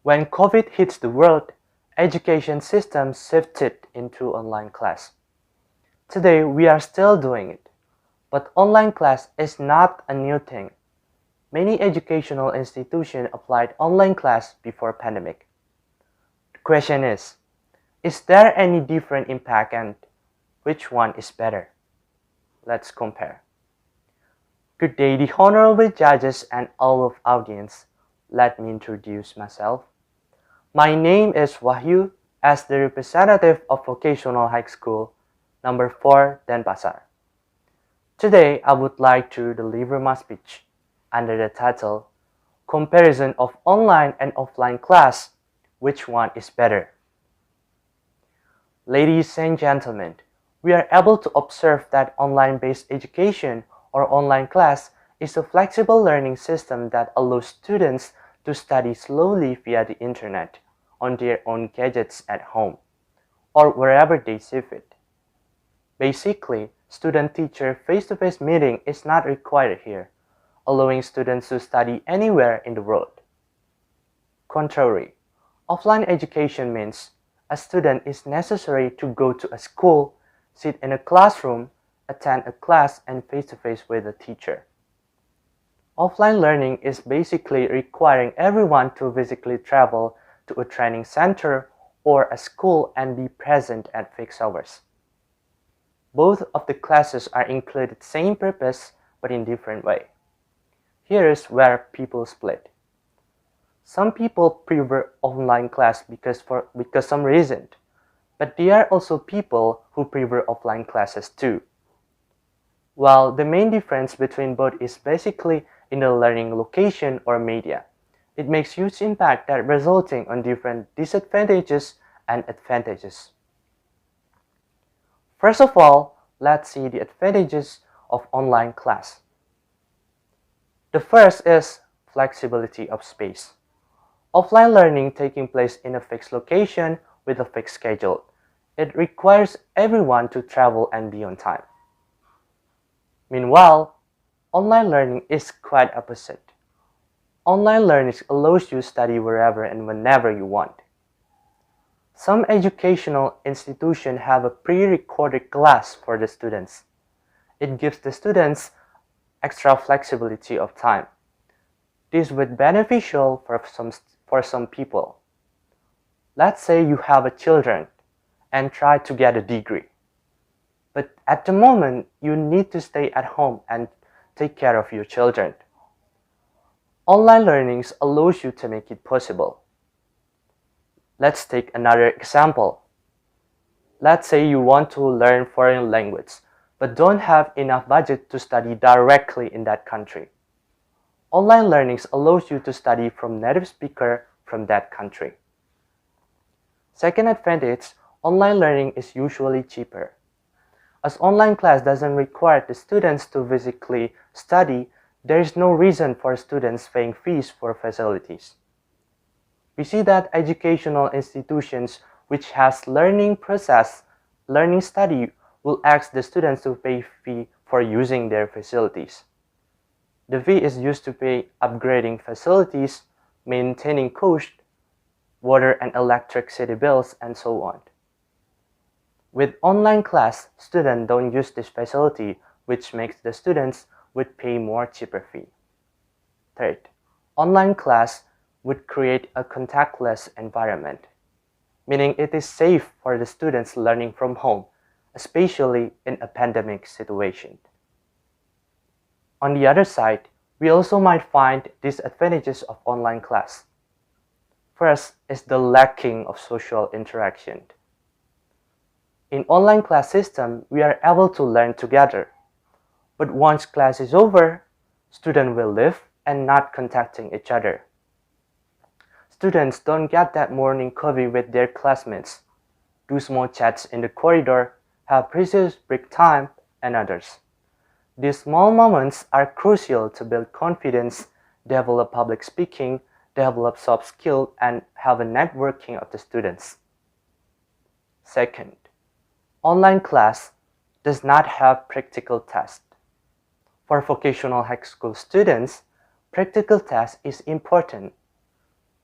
When COVID hits the world, education systems shifted into online class. Today we are still doing it, but online class is not a new thing. Many educational institutions applied online class before pandemic. The question is there any different impact and which one is better? Let's compare. Good day, the honorable judges and all of audience. Let me introduce myself. My name is Wahyu as the representative of Vocational High School, number 4, Denpasar. Today, I would like to deliver my speech under the title, Comparison of Online and Offline Class, which one is better? Ladies and gentlemen, we are able to observe that online-based education or online class is a flexible learning system that allows students to study slowly via the internet on their own gadgets at home or wherever they see fit. Basically, student-teacher face-to-face meeting is not required here, allowing students to study anywhere in the world. Contrary, offline education means a student is necessary to go to a school, sit in a classroom, attend a class, and face-to-face with a teacher. Offline learning is basically requiring everyone to physically travel to a training center or a school and be present at fixed hours. Both of the classes are included same purpose but in different way. Here is where people split. Some people prefer online class because some reason, but there are also people who prefer offline classes too. While the main difference between both is basically in the learning location or media, it makes huge impact that resulting on different disadvantages and advantages. First of all, let's see the advantages of online class. The first is flexibility of space. Offline learning taking place in a fixed location with a fixed schedule. It requires everyone to travel and be on time. Meanwhile, online learning is quite opposite. Online learning allows you to study wherever and whenever you want. Some educational institutions have a pre-recorded class for the students. It gives the students extra flexibility of time. This would be beneficial for some people. Let's say you have a children and try to get a degree. But at the moment, you need to stay at home and take care of your children. Online learning allows you to make it possible. Let's take another example. Let's say you want to learn foreign language, but don't have enough budget to study directly in that country. Online learning allows you to study from native speaker from that country. Second advantage, online learning is usually cheaper. As online class doesn't require the students to physically study, there is no reason for students paying fees for facilities. We see that educational institutions which has learning process, learning study, will ask the students to pay fee for using their facilities. The fee is used to pay upgrading facilities, maintaining cost, water and electricity bills, and so on. With online class, students don't use this facility, which makes the students would pay more cheaper fee. Third, online class would create a contactless environment, meaning it is safe for the students learning from home, especially in a pandemic situation. On the other side, we also might find disadvantages of online class. First is the lacking of social interaction. In online class system, we are able to learn together. But once class is over, students will leave and not contacting each other. Students don't get that morning coffee with their classmates, do small chats in the corridor, have precious break time, and others. These small moments are crucial to build confidence, develop public speaking, develop soft skills, and have a networking of the students. Second, online class does not have practical tests. For vocational high school students, practical test is important.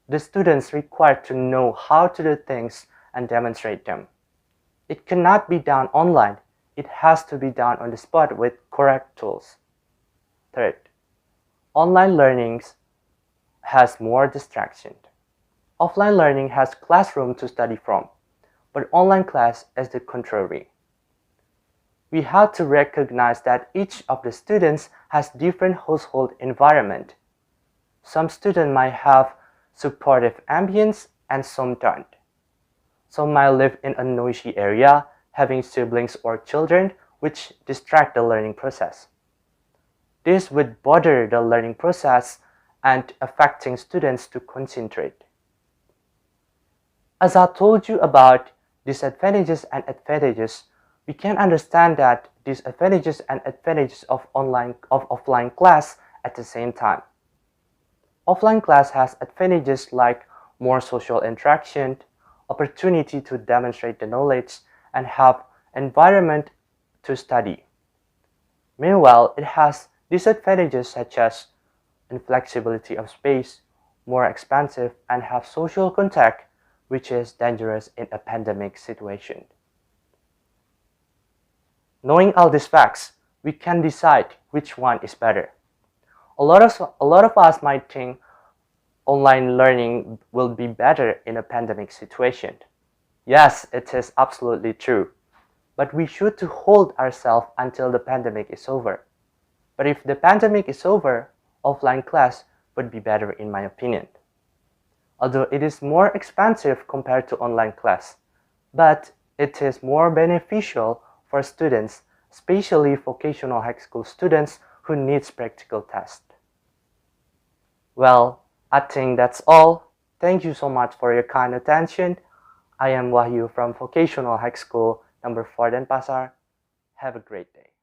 the students required to know how to do things and demonstrate them. It cannot be done online. It has to be done on the spot with correct tools. Third, online learning has more distraction. Offline learning has classroom to study from, but online class is the contrary. We have to recognize that each of the students has different household environment. Some students might have supportive ambience and some don't. Some might live in a noisy area, having siblings or children which distract the learning process. This would bother the learning process and affecting students to concentrate. As I told you about disadvantages and advantages, we can understand that disadvantages and advantages of offline class at the same time. Offline class has advantages like more social interaction, opportunity to demonstrate the knowledge, and have environment to study. Meanwhile, it has disadvantages such as inflexibility of space, more expensive, and have social contact, which is dangerous in a pandemic situation. Knowing all these facts, we can decide which one is better. A lot of us might think online learning will be better in a pandemic situation. Yes, it is absolutely true. But we should to hold ourselves until the pandemic is over. But if the pandemic is over, offline class would be better in my opinion. Although it is more expensive compared to online class, but it is more beneficial for students, especially vocational high school students who needs practical tests. Well, I think that's all. Thank you so much for your kind attention. I am Wahyu from Vocational High School number 4 Denpasar. Have a great day.